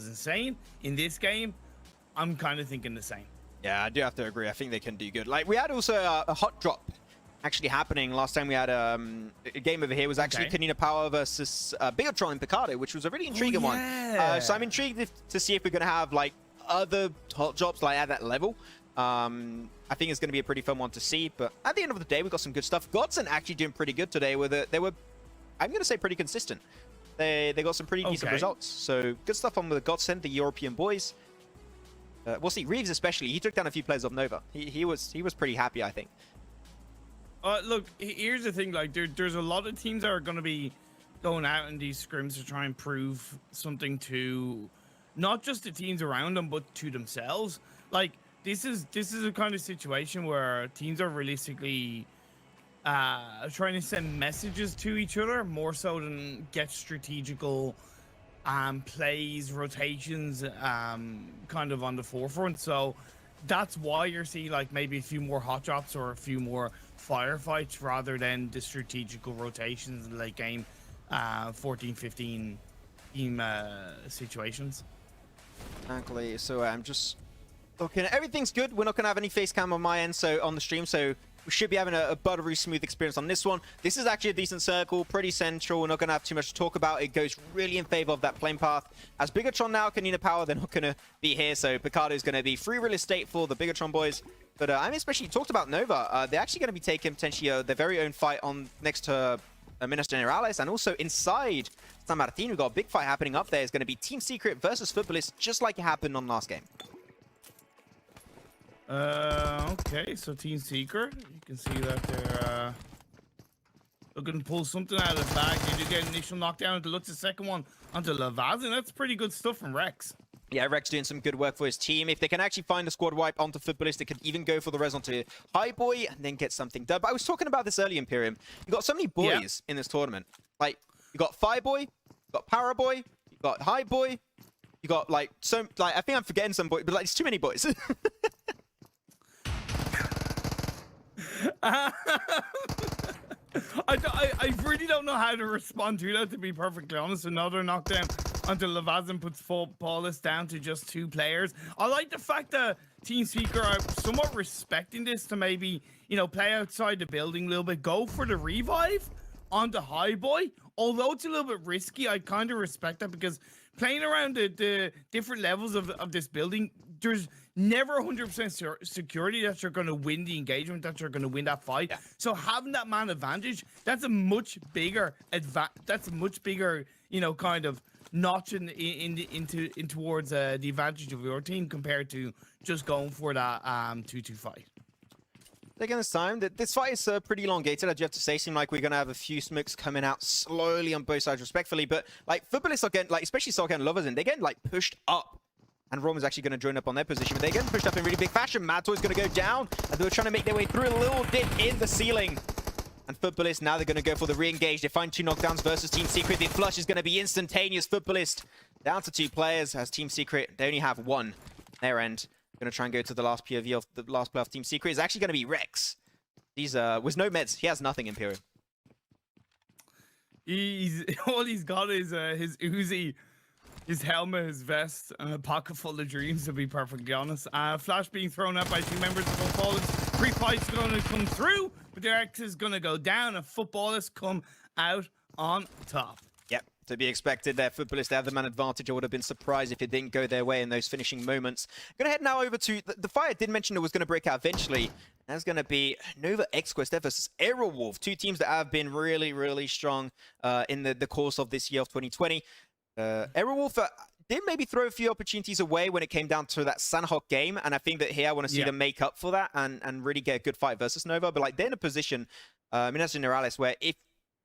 was insane. In this game, I'm kind of thinking the same. Yeah, I do have to agree. I think they can do good. Like, we had also a hot drop actually happening last time we had a game over here. Was actually Konina Power versus Bigetron and Picardo, which was a really intriguing one. So I'm intrigued to see if we're going to have like other hot drops like at that level. I think it's going to be a pretty fun one to see. But at the end of the day, we got some good stuff. Godsent actually doing pretty good today. With it, they were, I'm going to say, pretty consistent. They got some pretty decent results. So good stuff on with Godsent, the European boys. We'll see. Reeves especially, he took down a few players of Nova. He was pretty happy, I think. Look, here's the thing. Like, there's a lot of teams that are going to be going out in these scrims to try and prove something to not just the teams around them, but to themselves. Like, this is a kind of situation where teams are realistically trying to send messages to each other more so than get strategical plays, rotations kind of on the forefront. So that's why you're seeing like maybe a few more hot drops or a few more firefights rather than the strategical rotations in late game 14-15 team situations. Exactly. So I'm just looking. Everything's good. We're not going to have any face cam on my end, so on the stream, so we should be having a buttery smooth experience on this one. This is actually a decent circle, pretty central. We're not going to have too much to talk about. It goes really in favor of that plane path. As Bigetron now, Konina Power, they're not going to be here, so Picardo is going to be free real estate for the Bigetron boys. But I'm especially talked about Nova. They're actually going to be taking potentially their very own fight on next to Minas Generales, and also inside San Martin, we've got a big fight happening up there. It's going to be Team Secret versus Futbolists, just like it happened on last game. Okay, so Team Secret, you can see that they're looking to pull something out of the bag. They do get an initial knockdown into Lutz, the second one onto Lavaz, and that's pretty good stuff from Rex. Yeah, Rex doing some good work for his team. If they can actually find a squad wipe onto Futbolists, they could even go for the res onto Highboy and then get something done. But I was talking about this earlier, Imperium. You got so many boys in this tournament. Like, you got Fireboy, you got Powerboy, you got Highboy, you got like I think I'm forgetting some boys, but like it's too many boys. I really don't know how to respond to that, to be perfectly honest. Another knockdown until Lavazin puts Futbolists down to just 2 players. I like the fact that Team Secret are somewhat respecting this to maybe, you know, play outside the building a little bit, go for the revive onto Highboy. Although it's a little bit risky, I kind of respect that, because playing around the different levels of this building, there's never 100% security that you're going to win the engagement, that you're going to win that fight. Yeah. So having that man advantage, that's a much bigger you know, kind of notch in towards the advantage of your team compared to just going for that 2-2 fight. Taking this time, this fight is pretty elongated, I do have to say. Seem like we're going to have a few smokes coming out slowly on both sides, respectfully. But like Futbolists are getting, like especially Soka and Lovers, and they're getting like pushed up. And Roman's actually going to join up on their position, but they're getting pushed up in really big fashion. Mad Toy's going to go down, and they were trying to make their way through a little dip in the ceiling. And Futbolists, now they're going to go for the re-engage. They find 2 knockdowns versus Team Secret. The flush is going to be instantaneous. Futbolists down to 2 players, as Team Secret, they only have 1 their end. Going to try and go to the last POV of the last player of Team Secret. Is actually going to be Rex. He's with no meds. He has nothing, Imperium. All he's got is his Uzi, his helmet, his vest, and a pocket full of dreams, to be perfectly honest. Flash being thrown out by 2 members of Futbolists. Pre-fight's going to come through, but their X is going to go down, and Futbolists come out on top. Yep, to be expected there. Futbolists, they have the man advantage. I would have been surprised if it didn't go their way in those finishing moments. Going to head now over to the fight I did mention that was going to break out eventually. That's going to be Nova-XQF versus Aerowolf. 2 teams that have been really, really strong in the course of this year of 2020. Aerowolf did maybe throw a few opportunities away when it came down to that Sanhok game, and I think that here I want to see them make up for that and really get a good fight versus Nova. But like, they're in a position, Minas Generales, where if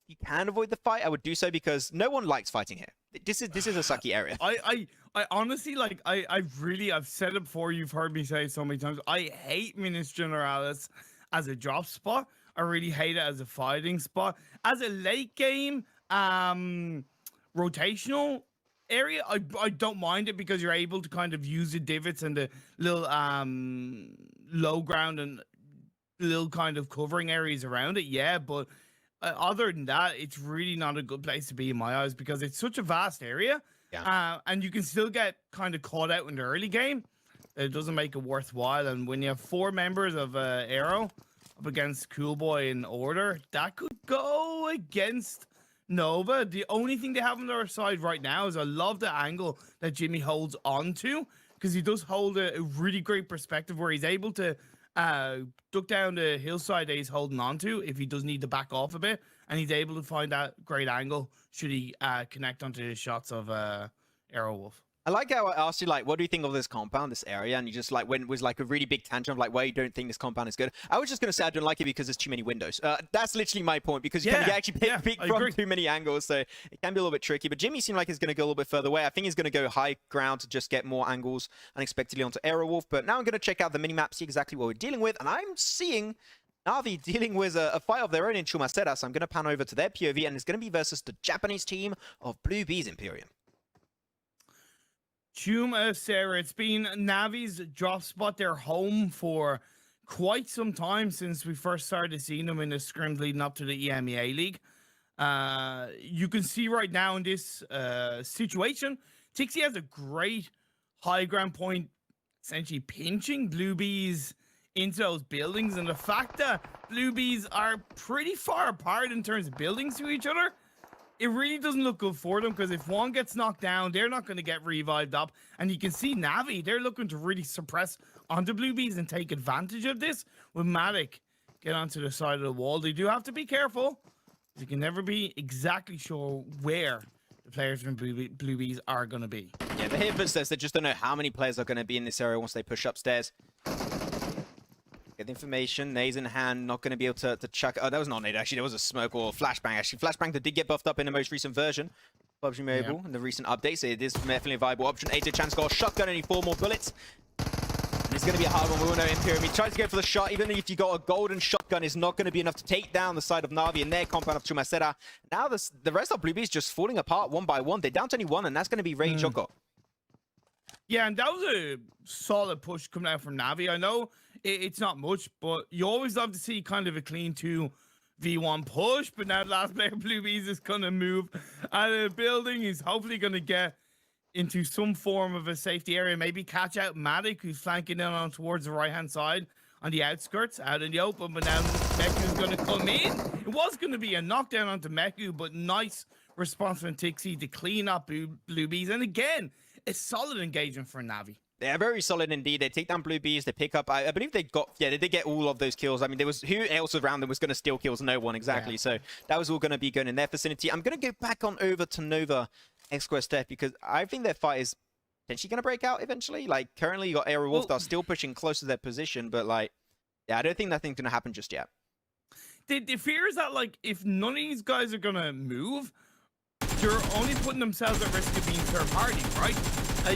you can avoid the fight, I would do so, because no one likes fighting here. This is a sucky area. I honestly, like, I've said it before, you've heard me say it so many times, I hate Minas Generales as a drop spot. I really hate it as a fighting spot. As a late game rotational area, I don't mind it, because you're able to kind of use the divots and the little low ground and little kind of covering areas around it. Yeah, but other than that, it's really not a good place to be in my eyes, because it's such a vast area And you can still get kind of caught out in the early game. It doesn't make it worthwhile. And when you have 4 members of Aero up against Coolboy in order, that could go against Nova. The only thing they have on their side right now is I love the angle that Jimmy holds on to, because he does hold a really great perspective where he's able to duck down the hillside that he's holding on to if he does need to back off a bit, and he's able to find that great angle should he connect onto the shots of Aerowolf. I like how I asked you, like, what do you think of this compound, this area? And you just, like, was like a really big tangent of, like, why you don't think this compound is good. I was just going to say I don't like it because there's too many windows. That's literally my point, because you can actually pick from too many angles, so it can be a little bit tricky. But Jimmy seemed like he's going to go a little bit further away. I think he's going to go high ground to just get more angles unexpectedly onto Aerowolf. But now I'm going to check out the minimap, see exactly what we're dealing with. And I'm seeing Na'Vi dealing with a fight of their own in Chumacera. So I'm going to pan over to their POV, and it's going to be versus the Japanese team of Blue Bees Imperium. Chumacera, it's been Navi's drop spot, their home for quite some time since we first started seeing them in the scrims leading up to the EMEA League. You can see right now in this situation, Tixie has a great high ground point, essentially pinching Blue Bees into those buildings, and the fact that Blue Bees are pretty far apart in terms of buildings to each other, it really doesn't look good for them, because if one gets knocked down, they're not going to get revived up. And you can see Navi, they're looking to really suppress onto Blue Bees and take advantage of this. With Matic get onto the side of the wall, they do have to be careful. You can never be exactly sure where the players from Blue Bees are going to be. Yeah, the Hitman says they just don't know how many players are going to be in this area once they push upstairs. Get the information, nades in hand, not going to be able to chuck. Oh, that was not nade, actually. There was a smoke or flashbang, actually. Flashbang that did get buffed up in the most recent version. PUBG Mobile in the recent updates. It is definitely a viable option. 8 chance score, shotgun, only 4 more bullets. And it's going to be a hard one. We all know Imperium. He tries to go for the shot. Even if you got a golden shotgun, it's not going to be enough to take down the side of Na'Vi and their compound of Chumacera. Now the rest of Blue Bees just falling apart one by one. They're down to only 1, and that's going to be Ray Joko. Yeah, and that was a solid push coming out from Navi. I know it's not much, but you always love to see kind of a clean 2v1 push. But now the last player, Blue Bees, is going to move out of the building. He's hopefully going to get into some form of a safety area. Maybe catch out Matic, who's flanking in on towards the right-hand side on the outskirts, out in the open. But now Meku's going to come in. It was going to be a knockdown onto Meku, but nice response from Tixie to clean up Blue Bees. And again, a solid engagement for Navi. They're very solid indeed. They take down Blue Bees. They pick up, I believe they did get all of those kills. I mean, there was, who else around them was going to steal kills? No one, exactly. Yeah. So that was all going to be going in their vicinity. I'm going to go back on over to Nova-XQF because I think their fight is potentially going to break out eventually. Like, currently you got Aerowolf that are still pushing close to their position, but like, yeah, I don't think nothing's going to happen just yet. The fear is that, like, if none of these guys are going to move, they're only putting themselves at risk of being third party, right?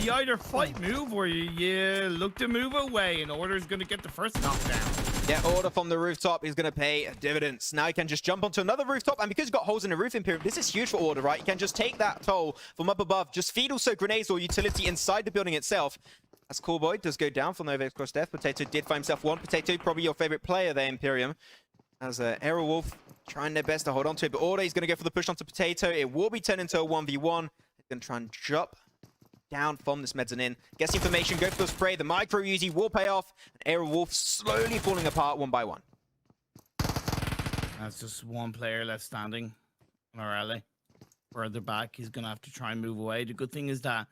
You either fight move or you look to move away, and Order is going to get the first knockdown. Yeah, Order from the rooftop is going to pay dividends. Now he can just jump onto another rooftop, and because he's got holes in the roof, Imperium, this is huge for Order, right? He can just take that toll from up above, just feed also grenades or utility inside the building itself. That's cool, boy. Does go down for Nova-XQF death. Potato did find himself one. Potato, probably your favorite player there, Imperium. As Aerowolf trying their best to hold on to it, but Order is going to go for the push onto Potato. It will be turned into a 1v1. He's going to try and drop down from this mezzanine. Gets information, go for the spray. The micro Uzi will pay off. And Aerowolf slowly falling apart one by one. That's just one player left standing. Morale. Further back, he's going to have to try and move away. The good thing is that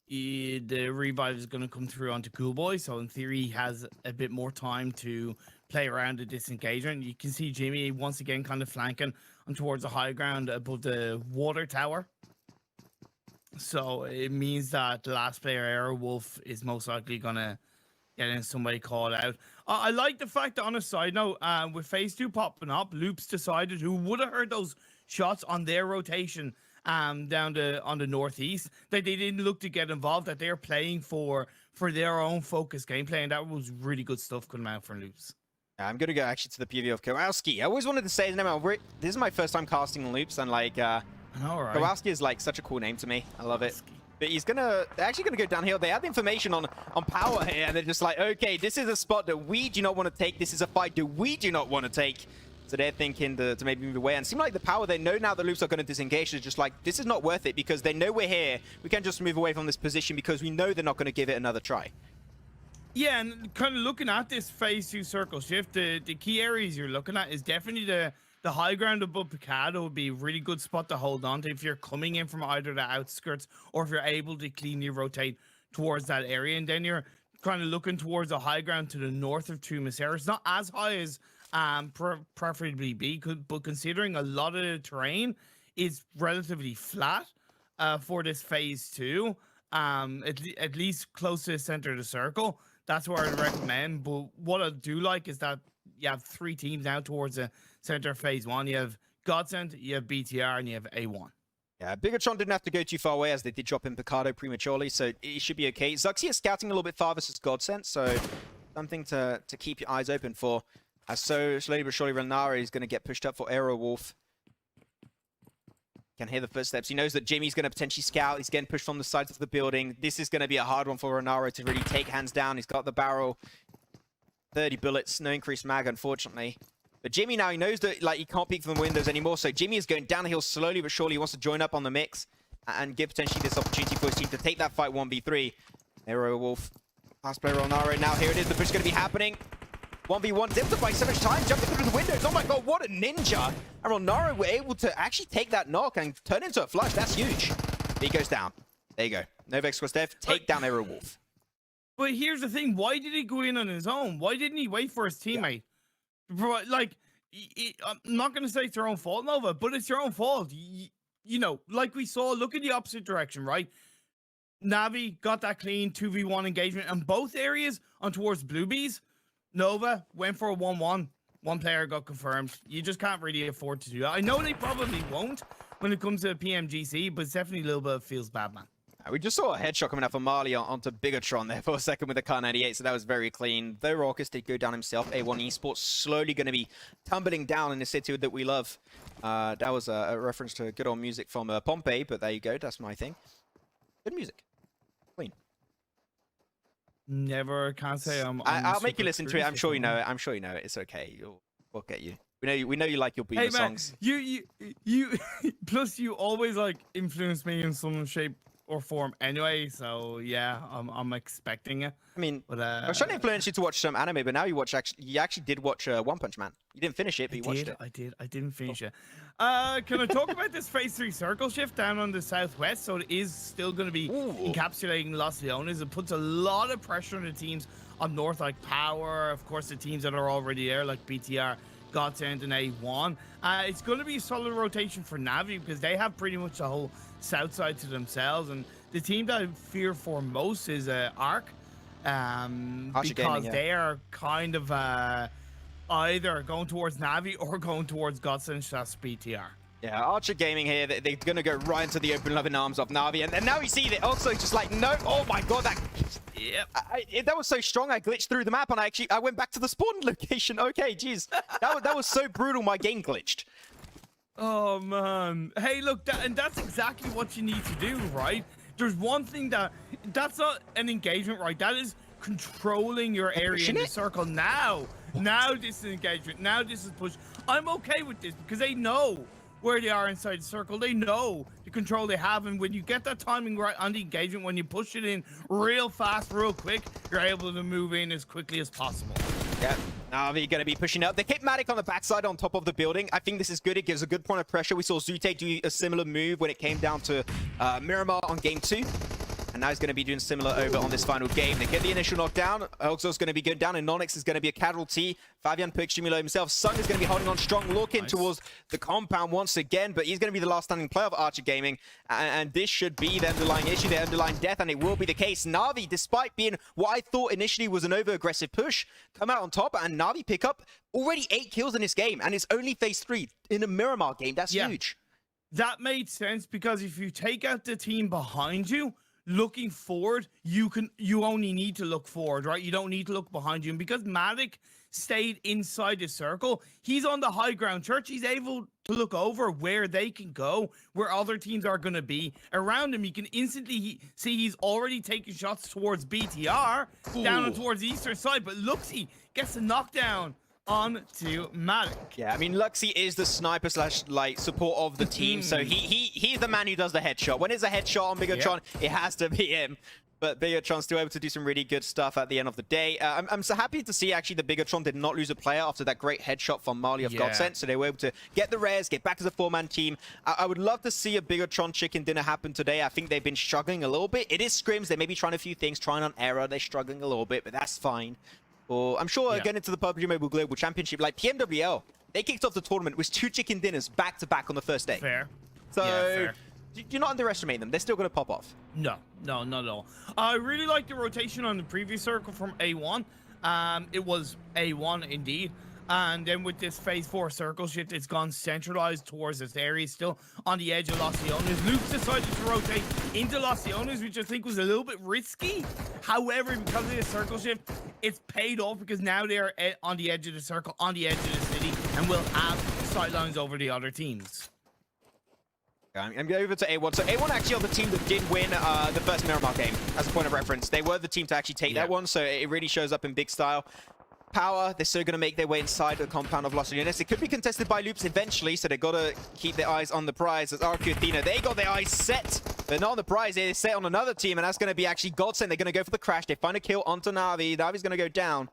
the revive is going to come through onto Coolboy, so in theory he has a bit more time to play around the disengagement. You can see Jimmy once again kind of flanking on towards the high ground above the water tower. So it means that the last player, Aerowolf, is most likely going to get in some way called out. I like the fact that, on a side note, with phase 2 popping up, Loops decided, who would have heard those shots on their rotation on the northeast, that they didn't look to get involved, that they're playing for their own focused gameplay, and that was really good stuff coming out from Loops. I'm going to go actually to the POV of Kowalski. I always wanted to say his name. This is my first time casting Loops, and like, right. Kowalski is like such a cool name to me. I love it. But he's they're actually going to go downhill. They have information on Power here, and they're just like, okay, this is a spot that we do not want to take. This is a fight that we do not want to take. So they're thinking to maybe move away. And it seems like the Power, they know now the Loops are going to disengage. They're just like, this is not worth it because they know we're here. We can't just move away from this position because we know they're not going to give it another try. Yeah, and kind of looking at this phase 2 circle shift, the key areas you're looking at is definitely the high ground above Picado would be a really good spot to hold on to if you're coming in from either the outskirts or if you're able to cleanly rotate towards that area. And then you're kind of looking towards the high ground to the north of Vincere. It's not as high as preferably B, but considering a lot of the terrain is relatively flat for this phase 2, at least close to the center of the circle, that's where I'd recommend. But what I do like is that you have 3 teams now towards the center of phase 1. You have Godsent, you have BTR, and you have A1. Yeah, Bigetron didn't have to go too far away as they did drop in Picado prematurely, so it should be okay. Zuxi is scouting a little bit far versus Godsent, so something to keep your eyes open for. As so slowly but surely Renara is going to get pushed up for Aerowolf. Can hear the footsteps. He knows that Jimmy's going to potentially scout. He's getting pushed from the sides of the building. This is going to be a hard one for Renara to really take hands down. He's got the barrel. 30 bullets, no increased mag, unfortunately. But Jimmy now, he knows that like he can't peek from the windows anymore, so Jimmy is going down the hill slowly but surely. He wants to join up on the mix and give potentially this opportunity for his team to take that fight 1v3. Aerowolf, last player on Naro. Now here it is, the push is going to be happening. 1v1, able to buy so much time, jumping through the windows. Oh my god, what a ninja! And Ronaro were able to actually take that knock and turn into a flush. That's huge. He goes down. There you go. Nova-XQF, take down Aerowolf. But here's the thing, why did he go in on his own? Why didn't he wait for his teammate? Yeah. Like, I'm not going to say it's your own fault, Nova, but it's your own fault. You know, like we saw, look in the opposite direction, right? Navi got that clean 2v1 engagement in both areas on towards Bluebees. Nova went for a 1-1. One player got confirmed. You just can't really afford to do that. I know they probably won't when it comes to PMGC, but it's definitely a little bit feels bad, man. We just saw a headshot coming out from Marley onto Bigetron there for a second with the Kar 98, so that was very clean. Though Raucus did go down himself, A1 Esports slowly going to be tumbling down in the city that we love. That was a reference to good old music from Pompeii, but there you go, that's my thing. Good music. Clean. Never, can't say I'll make you listen to it. I'm sure you know it. I'm sure you know it. It's okay. We'll get you. We know you like your Boomer songs. You plus you always like influence me in some shape or form anyway, so yeah, I'm expecting it. I mean, but, I was trying to influence you to watch some anime, but now you actually did watch One Punch Man. You didn't finish it, but you watched it. I didn't finish it. Can I talk about this phase 3 circle shift down on the southwest? So it is still going to be encapsulating Los Leones. It puts a lot of pressure on the teams on north, like Power, of course, the teams that are already there, like BTR, Godsent, and A1. It's going to be a solid rotation for Navi because they have pretty much the whole south side to themselves, and the team that I fear for most is ARC, because Gaming, yeah. they are kind of either going towards Navi or going towards Godsent / BTR. Yeah, Archer Gaming here, they're going to go right into the open loving arms of Navi, and now you see that also just like, no, oh my god, that... Yep. That was so strong, I glitched through the map, and I went back to the spawn location. Okay, jeez. That was so brutal, my game glitched. Oh, man. Hey, look, and that's exactly what you need to do, right? There's one thing that's not an engagement, right? That is controlling your area in the circle. Now this is engagement. Now this is push. I'm okay with this because they know where they are inside the circle. They know the control they have, and when you get that timing right on the engagement, when you push it in real fast, real quick, you're able to move in as quickly as possible. Yeah, Navi going to be pushing up. They kept Matic on the backside on top of the building. I think this is good. It gives a good point of pressure. We saw Zute do a similar move when it came down to Miramar on game 2. And now he's going to be doing similar over on this final game. They get the initial knockdown. Elxor's going to be going down, and Nonix is going to be a casualty. Fabian put extremely low himself. Sung is going to be holding on strong, looking towards the compound once again, but he's going to be the last standing player of Archer Gaming. And this should be the underlying issue, the underlying death, and it will be the case. Na'Vi, despite being what I thought initially was an over-aggressive push, come out on top, and Na'Vi pick up already 8 kills in this game, and it's only phase 3 in a Miramar game. That's huge. That made sense because if you take out the team behind you, looking forward, you only need to look forward, right? You don't need to look behind you. And because Matic stayed inside the circle, he's on the high ground. Church, he's able to look over where they can go, where other teams are going to be. Around him, you can instantly see he's already taking shots towards BTR, down and towards the eastern side. But Luxy gets a knockdown onto Matic. Yeah, I mean, Luxy is the sniper slash like support of the team, so he's the man who does the headshot. When it's a headshot on Bigetron, it has to be him. But Bigetron's still able to do some really good stuff at the end of the day. I'm so happy to see actually the Bigetron did not lose a player after that great headshot from Marley of Godsent. So they were able to get the rares, get back as a 4-man team. I would love to see a Bigetron chicken dinner happen today. I think they've been struggling a little bit. It is Scrims. They may be trying a few things, trying on error. They're struggling a little bit, but that's fine. Or I'm sure getting into the PUBG Mobile Global Championship, like PMWL, they kicked off the tournament with 2 chicken dinners back-to-back on the first day. Fair. So fair. Do not underestimate them. They're still going to pop off. No, not at all. I really like the rotation on the previous circle from A1. It was A1 indeed. And then with this phase 4 circle shift, it's gone centralized towards this area, still on the edge of Los Leones. Loops decided to rotate into Los Leones, which I think was a little bit risky. However, because of the circle shift, it's paid off because now they're on the edge of the circle, on the edge of the city, and will have sightlines over the other teams. I'm going over to A1. So A1 actually are the team that did win the first Miramar game, as a point of reference. They were the team to actually take that one, so it really shows up in big style. Power, they're still going to make their way inside the compound of Los Leones. It could be contested by Loops eventually, so they've got to keep their eyes on the prize. As RRQ Athena, they got their eyes set. They're not on the prize, they're set on another team, and that's going to be actually Godsent. They're going to go for the crash. They find a kill onto Navi. Navi's going to go down.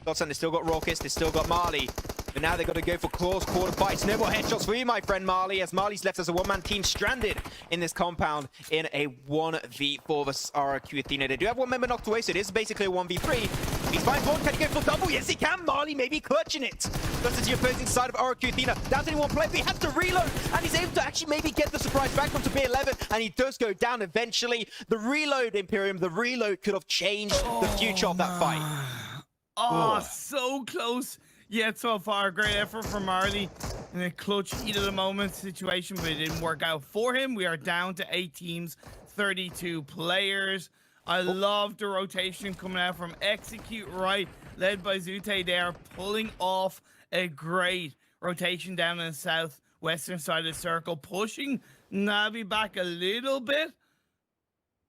Godsent, they still got Raucus, they still got Marley. But now they've got to go for claws, quarter bites. No more headshots for you, my friend Marley, as Marley's left as a 1-man team stranded in this compound in a 1v4 versus RRQ Athena. They do have one member knocked away, so it is basically a 1v3. He's fine forward. Can he go for double? Yes, he can. Marley maybe clutching it. Goes to the opposing side of RRQ Athena. Down to only one player, but he has to reload, and he's able to actually maybe get the surprise back onto B11, and he does go down eventually. The reload, Imperium, the reload could have changed the future of that fight. So close. Yet so far, great effort from Marley in a clutch heat of the moment situation, but it didn't work out for him. We are down to 8 teams, 32 players. I love the rotation coming out from Execute Right, led by Zute. They are pulling off a great rotation down in the southwestern side of the circle, pushing Navi back a little bit.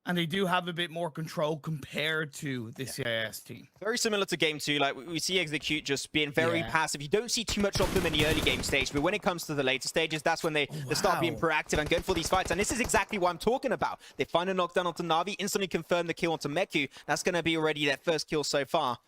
And they do have a bit more control compared to the CIS team. Very similar to game 2. Like, we see Execute just being very passive. You don't see too much of them in the early game stage, but when it comes to the later stages, that's when they start being proactive and going for these fights. And this is exactly what I'm talking about. They find a knockdown onto Navi, instantly confirm the kill onto Meku. That's going to be already their first kill so far.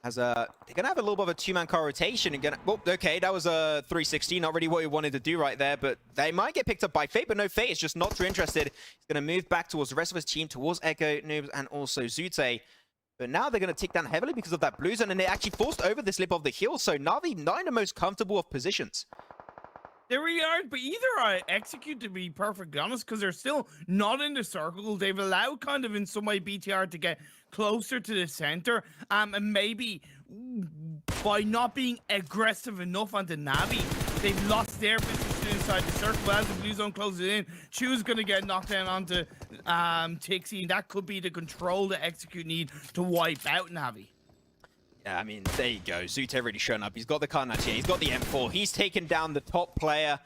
As they're going to have a little bit of a 2-man car rotation. And well, okay, that was a 360. Not really what he wanted to do right there, but they might get picked up by Fate, but no, Fate is just not too interested. He's going to move back towards the rest of his team, towards Echo, Noobs, and also Zute. But now they're going to tick down heavily because of that blue zone, and they actually forced over the slip of the hill, so Navi not in the most comfortable of positions. They really aren't, but either I Execute, to be perfectly honest, because they're still not in the circle. They've allowed kind of in some way BTR to get closer to the center, and maybe by not being aggressive enough onto Navi, they've lost their position inside the circle. But as the blue zone closes in, Chu's going to get knocked down onto Tixie, and that could be the control that Execute need to wipe out Navi. Yeah, I mean, there you go. Zute really shown up. He's got the Carnage here. He's got the M4. He's taken down the top player,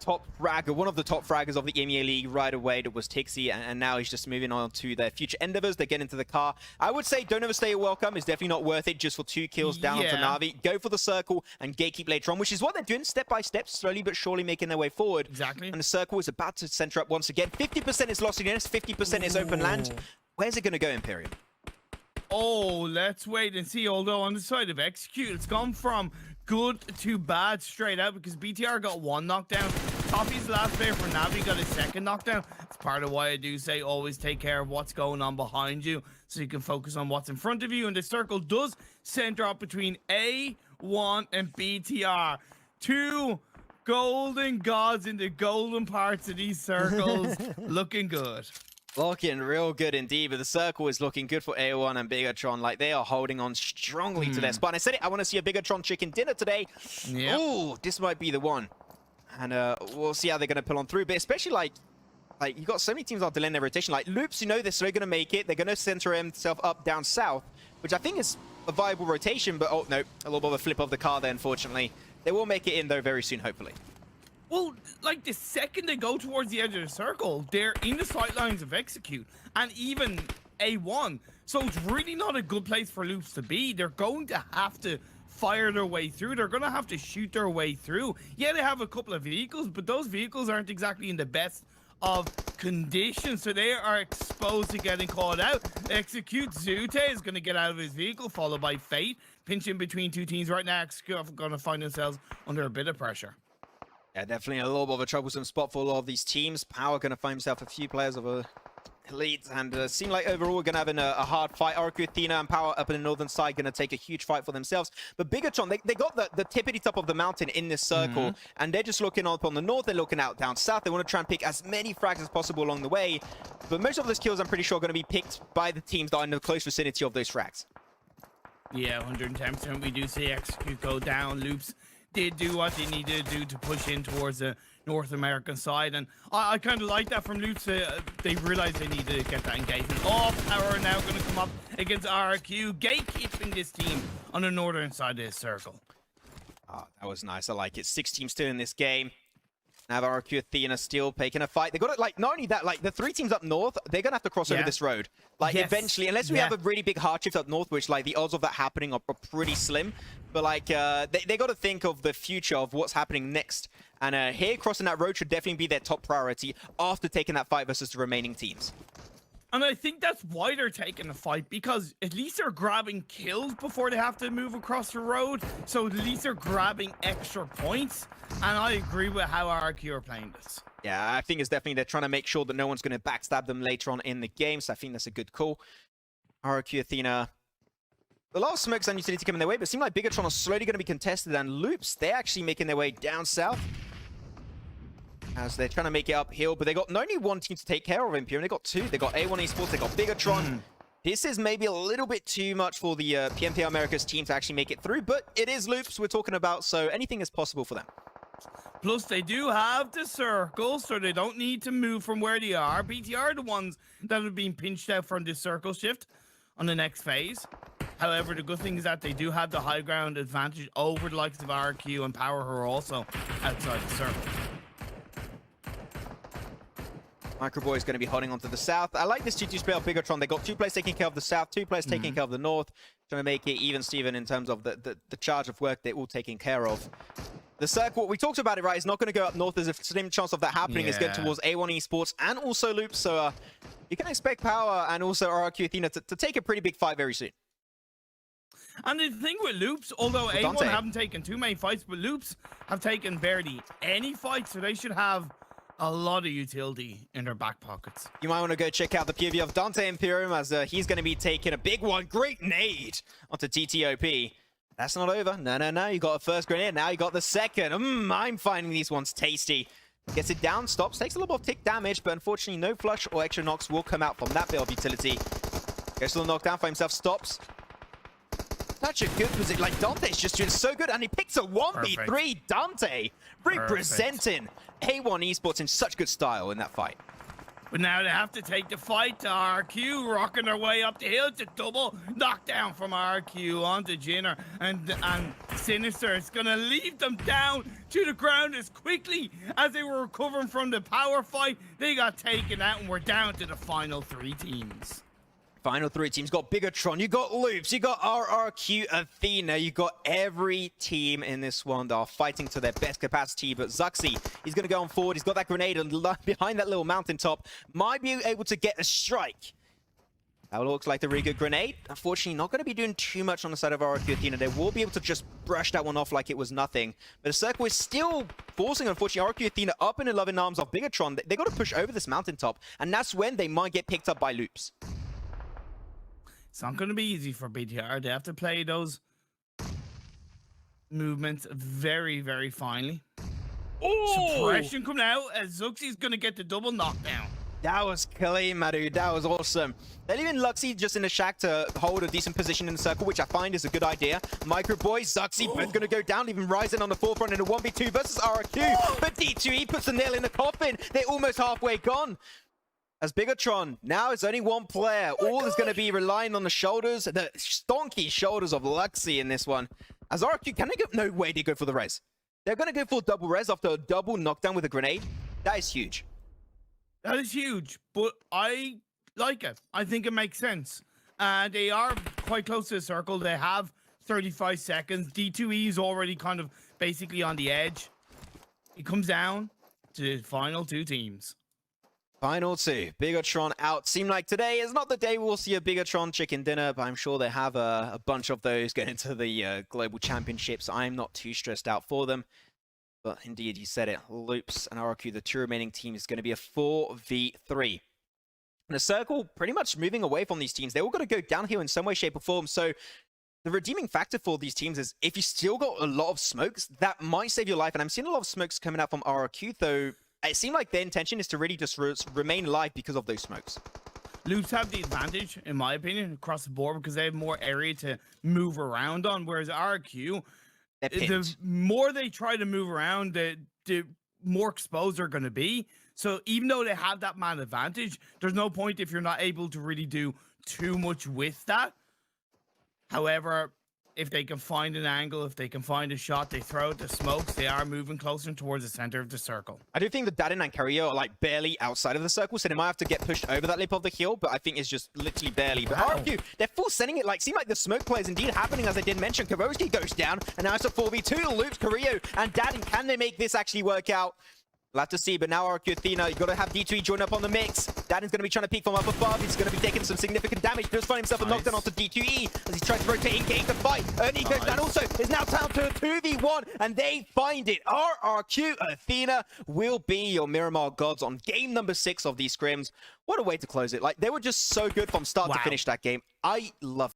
top fragger, one of the top fraggers of the EMEA League right away. That was Tixie, and now he's just moving on to their future endeavors. They get into the car. I would say don't overstay your welcome. It's definitely not worth it just for 2 kills down onto Navi. Go for the circle and gatekeep later on, which is what they're doing step by step, slowly but surely making their way forward. Exactly. And the circle is about to center up once again. 50% is Los Leones, 50% is open land. Where's it going to go, Imperium? Oh, let's wait and see. Although on the side of Execute, it's gone from good to bad straight out because BTR got 1 knockdown. Toffee's last player for Navi got a 2nd knockdown. It's part of why I do say always take care of what's going on behind you so you can focus on what's in front of you. And the circle does center up between A1 and BTR. 2 golden gods in the golden parts of these circles. Looking good. Looking real good indeed, but the circle is looking good for A1 and Bigetron. Like, they are holding on strongly to their spot. And I said it, I want to see a Bigetron chicken dinner today. Yep. Oh, this might be the one. And we'll see how they're going to pull on through. But especially, like you've got so many teams that are delaying their rotation. Like, Loops, you know they're still going to make it. They're going to center himself up, down, south, which I think is a viable rotation. But, oh, no, a little bit of a flip of the car there, unfortunately. They will make it in, though, very soon, hopefully. Well, like the second they go towards the edge of the circle, they're in the sightlines of Execute and even A1. So it's really not a good place for Loops to be. They're going to have to fire their way through. They're going to have to shoot their way through. Yeah, they have a couple of vehicles, but those vehicles aren't exactly in the best of conditions, so they are exposed to getting caught out. Execute Zute is going to get out of his vehicle, followed by Fate. Pinching between two teams right now. XQF are going to find themselves under a bit of pressure. Yeah, definitely a little bit of a troublesome spot for a lot of these teams. Power going to find himself a few players of a elite, and seem like overall we're going to have a hard fight. RRQ Athena and Power up in the northern side going to take a huge fight for themselves. But Bigetron, they got the tippity top of the mountain in this circle, and they're just looking up on the north, they're looking out down south. They want to try and pick as many frags as possible along the way. But most of those kills, I'm pretty sure, are going to be picked by the teams that are in the close vicinity of those frags. Yeah, 110%. We do see XQ go down. Loops did do what they needed to do to push in towards the North American side, and I kind of like that from Loops. They realized they needed to get that engagement. All Power now going to come up against RRQ, gatekeeping this team on the northern side of this circle. Oh, that was nice. I like it. 6 teams still in this game. Now RRQ Athena still taking a fight. They got it, like, not only that, like, the 3 teams up north, they're gonna have to cross over this road. Like, eventually, unless we have a really big hard shift up north, which, like, the odds of that happening are pretty slim. But, like, they got to think of the future of what's happening next. And here, crossing that road should definitely be their top priority after taking that fight versus the remaining teams. And I think that's why they're taking the fight, because at least they're grabbing kills before they have to move across the road. So at least they're grabbing extra points. And I agree with how RRQ are playing this. Yeah, I think it's definitely they're trying to make sure that no one's going to backstab them later on in the game. So I think that's a good call. RRQ Athena. A lot of smokes and utility coming their way, but it seems like Bigetron are slowly going to be contested. And Loops, they're actually making their way down south, as they're trying to make it uphill, but they got not only one team to take care of Imperium, they got 2. They got A1 Esports, they got Bigetron. This is maybe a little bit too much for the PMP America's team to actually make it through, but it is Loops we're talking about, so anything is possible for them. Plus, they do have the circle, so they don't need to move from where they are. BTR are the ones that have been pinched out from this circle shift on the next phase. However, the good thing is that they do have the high ground advantage over the likes of RRQ and Power, who are also outside the circle. Microboy is going to be holding on to the south. I like this 2-2 split of Bigetron. They got 2 players taking care of the south, 2 players taking care of the north, trying to make it even Steven in terms of the charge of work they're all taking care of. The circle, we talked about it, right? It's not going to go up north. There's a slim chance of that happening. It's getting towards A1 Esports and also Loops. So you can expect Power and also RRQ Athena to take a pretty big fight very soon. And the thing with Loops, although A1 haven't taken too many fights, but Loops have taken barely any fights, so they should have a lot of utility in their back pockets. You might want to go check out the POV of Dante Imperium, as he's going to be taking a big one. Great nade onto TTOP. That's not over. No. You got a first grenade. Now you got the second. I'm finding these ones tasty. Gets it down, stops, takes a little bit of tick damage, but unfortunately no flush or extra knocks will come out from that bit of utility. Goes to the knockdown for himself, stops. Such a good position. Like, Dante's just doing so good, and he picks a 1v3. Dante representing A1 Esports in such good style in that fight. But now they have to take the fight to RQ, rocking their way up the hill. It's a double knockdown from RQ onto Jinner, and Sinister. It's going to leave them down to the ground as quickly as they were recovering from the power fight. They got taken out, and we're down to the final 3 teams. Final 3 teams. Got Bigetron, you got Loops, you got RRQ Athena, you got every team in this one that are fighting to their best capacity. But Zuxi, he's going to go on forward. He's got that grenade, and behind that little mountaintop, might be able to get a strike. That looks like a really good grenade. Unfortunately, not going to be doing too much on the side of RRQ Athena. They will be able to just brush that one off like it was nothing. But the circle is still forcing, unfortunately, RRQ Athena up in the loving arms of Bigetron. They got to push over this mountaintop, and that's when they might get picked up by Loops. It's not going to be easy for BTR. They have to play those movements very, very finely. Oh! Suppression coming out as Zuxi's going to get the double knockdown. That was clean, my dude. That was awesome. They're leaving Luxy just in the shack to hold a decent position in the circle, which I find is a good idea. Microboy, Zuxi, both going to go down, even Ryzen on the forefront in a 1v2 versus RRQ. But D2E puts the nail in the coffin. They're almost halfway gone. As Bigetron, now it's only one player. All is going to be relying on the shoulders, the stonky shoulders of Luxy in this one. As RRQ, can they go? No way they go for the res. They're going to go for double res after a double knockdown with a grenade. That is huge. That is huge, but I like it. I think it makes sense. They are quite close to the circle. They have 35 seconds. D2E is already kind of basically on the edge. It comes down to the final two teams. Final two. Bigetron out. Seem like today is not the day we'll see a Bigetron chicken dinner, but I'm sure they have a bunch of those going into the Global Championships. I'm not too stressed out for them. But indeed, you said it. Loops and RRQ, the two remaining teams, is going to be a 4v3. And the circle pretty much moving away from these teams. They all got to go down here in some way, shape, or form. So the redeeming factor for these teams is if you still got a lot of smokes, that might save your life. And I'm seeing a lot of smokes coming out from RRQ, though. It seemed like their intention is to really just remain alive because of those smokes. Loops have the advantage, in my opinion, across the board because they have more area to move around on, whereas RRQ, the more they try to move around, the more exposed they're going to be. So even though they have that man advantage, there's no point if you're not able to really do too much with that. However, if they can find an angle, if they can find a shot, they throw out the smokes, they are moving closer towards the center of the circle. I do think that Dadin and Carrillo are like barely outside of the circle, so they might have to get pushed over that lip of the hill, but I think it's just literally barely. But RRQ, they're full sending it, like, seem like the smoke play is indeed happening, as I did mention. Kavoski goes down, and now it's a 4v2. Loops, Carrillo, and Dadin. Can they make this actually work out? We'll have to see, but now RRQ Athena, you've got to have D2E join up on the mix. Dadin's going to be trying to peek from up above. He's going to be taking some significant damage. Does find himself a knockdown onto D2E as he tries to rotate, engage the fight. Ernie goes down also. It's now down to a 2v1, and they find it. RRQ Athena will be your Miramar gods on game number 6 of these scrims. What a way to close it. Like, they were just so good from start to finish that game. I love it.